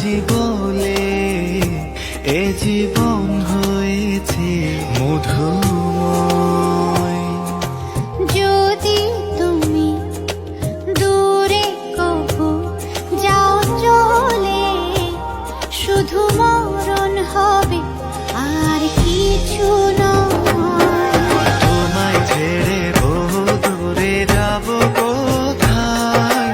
বুঝি বলে এ জীবন হয়েছে মধুময়। যদি তুমি দূরে কবু যাও চলে, শুধু মরণ হবে আর কিছু নয়। তোমায় ছেড়ে বহু দূরে যাব কোথায়,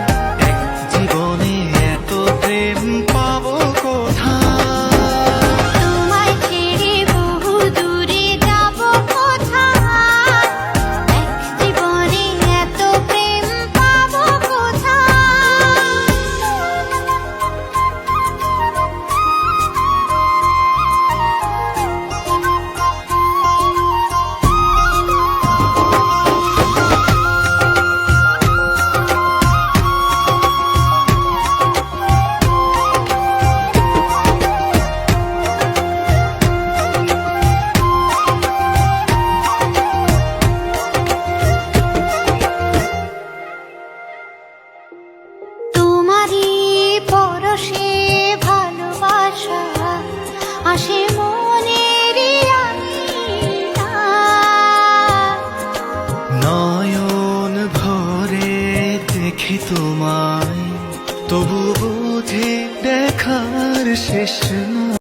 এক জীবনে এত প্রেম পাবো কোথায়। তোমায় ছেড়ে বহু দূরে যাব কোথায়, এক জীবনে এত প্রেম পাবো কোথায়। তোমারই পরশে ভালোবাসা আসে মনের নয়ন ভরে দেখি তোমায়, তবু বুঝি দেখার শেষ নয়।